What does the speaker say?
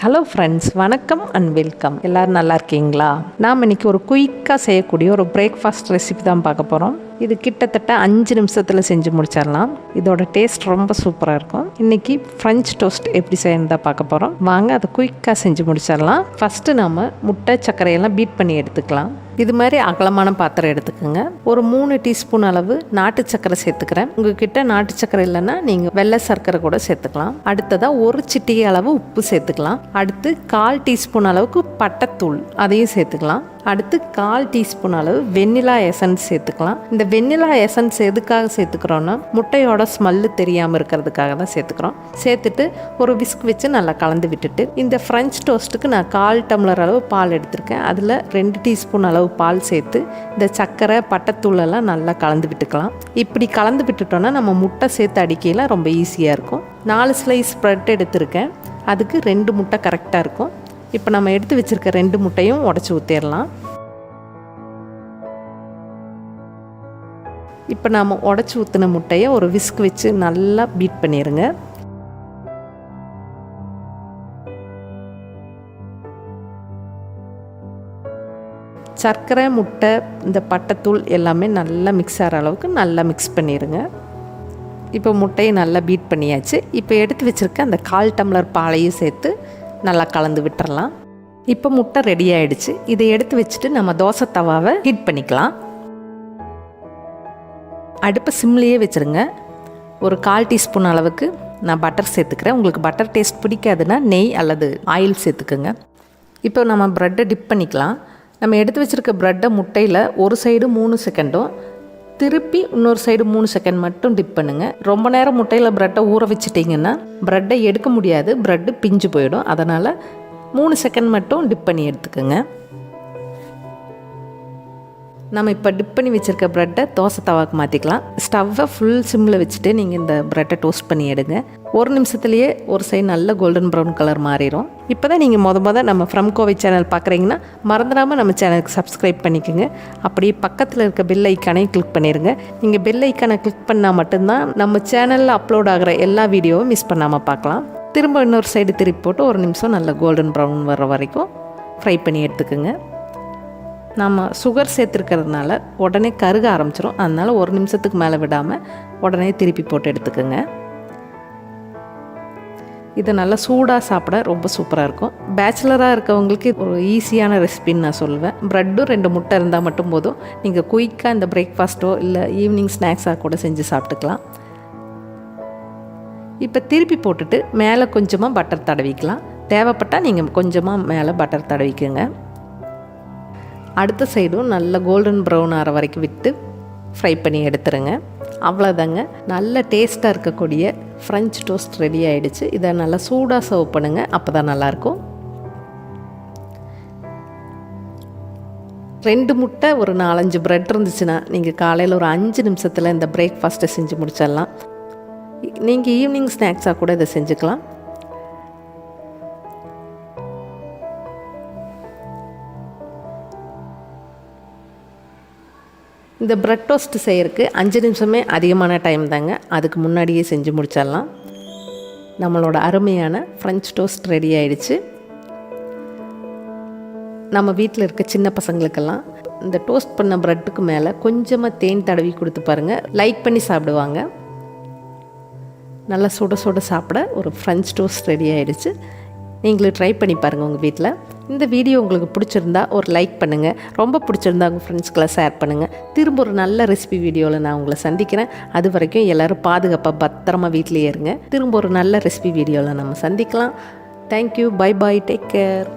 Hello friends, வணக்கம் and welcome. எல்லோரும் நல்லா இருக்கீங்களா? நாம் இன்றைக்கி ஒரு குயிக்காக செய்யக்கூடிய ஒரு பிரேக்ஃபாஸ்ட் ரெசிபி தான் பார்க்க போகிறோம். இது கிட்டத்தட்ட 5 நிமிஷத்தில் செஞ்சு முடிச்சிடலாம். இதோட டேஸ்ட் ரொம்ப சூப்பராக இருக்கும். இன்றைக்கி ஃப்ரெஞ்ச் டோஸ்ட் எப்படி செய்யணும் தான் பார்க்க போகிறோம். வாங்க அதை குயிக்காக செஞ்சு முடிச்சிடலாம். ஃபஸ்ட்டு நாம் முட்டை சர்க்கரையெல்லாம் பீட் பண்ணி எடுத்துக்கலாம். இது மாதிரி அகலமான பாத்திரம் எடுத்துக்கோங்க. ஒரு 3 டீஸ்பூன் அளவு நாட்டு சர்க்கரை சேர்த்துக்கிறேன். உங்ககிட்ட நாட்டு சர்க்கரை இல்லைன்னா நீங்கள் வெள்ளை சர்க்கரை கூட சேர்த்துக்கலாம். அடுத்ததாக ஒரு சிட்டிகை அளவு உப்பு சேர்த்துக்கலாம். அடுத்து 1/4 டீஸ்பூன் அளவுக்கு பட்டைத்தூள் அதையும் சேர்த்துக்கலாம். அடுத்து 1/4 டீஸ்பூன் அளவு வெண்ணிலா எசன்ஸ் சேர்த்துக்கலாம். இந்த வெண்ணிலா எசன்ஸ் எதுக்காக சேர்த்துக்கிறோன்னா முட்டையோட ஸ்மெல்லு தெரியாமல் இருக்கிறதுக்காக தான் சேர்த்துக்கிறோம். சேர்த்துட்டு ஒரு விஸ்க் வச்சு நல்லா கலந்து விட்டுட்டு இந்த ஃப்ரெஞ்ச் டோஸ்ட்டுக்கு நான் 1/4 டம்ளர் அளவு பால் எடுத்திருக்கேன். அதில் 2 டீஸ்பூன் அளவு பால் சேர்த்து இந்த சர்க்கரை பட்டைத்தூளெல்லாம் நல்லா கலந்து விட்டுக்கலாம். இப்படி கலந்து விட்டுட்டோன்னா நம்ம முட்டை சேர்த்து அடிக்கலாம் ரொம்ப ஈஸியாக இருக்கும். 4 ஸ்லைஸ் ப்ரெட் எடுத்திருக்கேன். அதுக்கு 2 முட்டை கரெக்டாக இருக்கும். இப்போ நம்ம எடுத்து வச்சுருக்க 2 முட்டையும் உடச்சி ஊற்றிடலாம். இப்போ நாம் உடச்சி ஊற்றின முட்டையை ஒரு விஸ்க் வச்சு நல்லா பீட் பண்ணிடுங்க. சர்க்கரை முட்டை இந்த பட்டைத்தூள் எல்லாமே நல்லா மிக்ஸ் ஆகிற அளவுக்கு நல்லா மிக்ஸ் பண்ணிடுங்க. இப்போ முட்டையை நல்லா பீட் பண்ணியாச்சு. இப்போ எடுத்து வச்சுருக்க அந்த 1/4 டம்ளர் பாலையும் சேர்த்து நல்லா கலந்து விட்டுறலாம். இப்போ முட்டை ரெடி ஆகிடுச்சு. இதை எடுத்து வச்சுட்டு நம்ம தோசை தவாவை ஹீட் பண்ணிக்கலாம். அடுப்பை சிம்லேயே வச்சுருங்க. ஒரு 1/4 டீஸ்பூன் அளவுக்கு நான் பட்டர் சேர்த்துக்கிறேன். உங்களுக்கு பட்டர் டேஸ்ட் பிடிக்காதுன்னா நெய் அல்லது ஆயில் சேர்த்துக்குங்க. இப்போ நம்ம ப்ரெட்டை டிப் பண்ணிக்கலாம். நம்ம எடுத்து வச்சுருக்க ப்ரெட்டை முட்டையில் ஒரு சைடு 3 செகண்டும் திருப்பி இன்னொரு சைடு 3 செகண்ட் மட்டும் டிப் பண்ணுங்கள். ரொம்ப நேரம் முட்டையில் ப்ரெட்டை ஊற வச்சுட்டிங்கன்னா ப்ரெட்டை எடுக்க முடியாது, ப்ரெட்டு பிஞ்சு போயிடும். அதனால் 3 செகண்ட் மட்டும் டிப் பண்ணி எடுத்துக்கோங்க. நம்ம இப்போ டிப் பண்ணி வச்சுருக்க ப்ரெட்டை தோசை தவாக்கு மாற்றிக்கலாம். ஸ்டவ்வை ஃபுல் சிம்மில் வச்சுட்டு நீங்கள் இந்த ப்ரெட்டை டோஸ்ட் பண்ணி எடுங்க. 1 நிமிஷத்துலேயே ஒரு சைடு நல்ல கோல்டன் ப்ரௌன் கலர் மாறிடும். இப்போ தான் நீங்கள் முத நம்ம ஃப்ரம் கோவை சேனல் பார்க்குறீங்கன்னா மறந்துடாமல் நம்ம சேனலுக்கு சப்ஸ்கிரைப் பண்ணிக்கோங்க. அப்படியே பக்கத்தில் இருக்க பெல் ஐக்கானையும் கிளிக் பண்ணிடுங்க. நீங்கள் பெல் ஐக்கானை கிளிக் பண்ணால் மட்டும்தான் நம்ம சேனலில் அப்லோட் ஆகிற எல்லா வீடியோவும் மிஸ் பண்ணாமல் பார்க்கலாம். திரும்ப இன்னொரு சைடு திருப்பி போட்டு 1 நிமிஷம் நல்ல கோல்டன் ப்ரௌன் வர்ற வரைக்கும் ஃப்ரை பண்ணி எடுத்துக்கோங்க. நம்ம சுகர் சேர்த்துருக்கிறதுனால உடனே கருக ஆரம்பிச்சிடும். அதனால் 1 நிமிஷத்துக்கு மேலே விடாமல் உடனே திருப்பி போட்டு எடுத்துக்கோங்க. இதை நல்லா சூடாக சாப்பிட ரொம்ப சூப்பராக இருக்கும். பேச்சுலராக இருக்கவங்களுக்கு ஒரு ஈஸியான ரெசிபின்னு நான் சொல்லுவேன். ப்ரெட்டும் 2 முட்டை இருந்தால் மட்டும் போதும். நீங்கள் குயிக்காக இந்த பிரேக்ஃபாஸ்ட்டோ இல்லை ஈவினிங் ஸ்நாக்ஸாக கூட செஞ்சு சாப்பிட்டுக்கலாம். இப்போ திருப்பி போட்டுட்டு மேலே கொஞ்சமாக பட்டர் தடவிக்கலாம். தேவைப்பட்டால் நீங்கள் கொஞ்சமாக மேலே பட்டர் தடவிக்குங்க. அடுத்த சைடும் நல்ல கோல்டன் ப்ரௌன் ஆகிற வரைக்கும் விட்டு ஃப்ரை பண்ணி எடுத்துருங்க. அவ்வளோதாங்க, நல்ல டேஸ்ட்டாக இருக்கக்கூடிய ஃப்ரெஞ்ச் டோஸ்ட் ரெடி ஆகிடுச்சு. இதை நல்லா சூடாக சர்வ் பண்ணுங்கள். அப்போ தான் நல்லாயிருக்கும். 2 முட்டை ஒரு 4-5 ப்ரெட் இருந்துச்சுன்னா நீங்கள் காலையில் ஒரு 5 நிமிஷத்தில் இந்த பிரேக்ஃபாஸ்ட்டை செஞ்சு முடிச்சிடலாம். நீங்கள் ஈவினிங் ஸ்நாக்ஸாக கூட இதை செஞ்சுக்கலாம். இந்த ப்ரெட் டோஸ்ட் செய்கிறதுக்கு 5 நிமிஷமே அதிகமான டைம் தாங்க. அதுக்கு முன்னாடியே செஞ்சு முடிச்சிடலாம். நம்மளோட அருமையான ஃப்ரெஞ்ச் டோஸ்ட் ரெடி ஆகிடுச்சு. நம்ம வீட்டில் இருக்க சின்ன பசங்களுக்கெல்லாம் இந்த டோஸ்ட் பண்ண ப்ரெட்டுக்கு மேலே கொஞ்சமாக தேன் தடவி கொடுத்து பாருங்கள், லைக் பண்ணி சாப்பிடுவாங்க. நல்லா சுட சுட சாப்பிட ஒரு ஃப்ரெஞ்ச் டோஸ்ட் ரெடி ஆகிடுச்சு. நீங்களும் ட்ரை பண்ணி பாருங்கள் உங்கள் வீட்டில். இந்த வீடியோ உங்களுக்கு பிடிச்சிருந்தா ஒரு லைக் பண்ணுங்கள். ரொம்ப பிடிச்சிருந்தா உங்கள் ஃப்ரெண்ட்ஸ்க்கெல்லாம் ஷேர் பண்ணுங்கள். திரும்ப ஒரு நல்ல ரெசிபி வீடியோவில் நான் உங்களை சந்திக்கிறேன். அது வரைக்கும் எல்லோரும் பாதுகாப்பாக பத்திரமா வீட்டிலேயே இருங்க. திரும்ப ஒரு நல்ல ரெசிபி வீடியோவில் நம்ம சந்திக்கலாம். Thank you, bye bye, take care.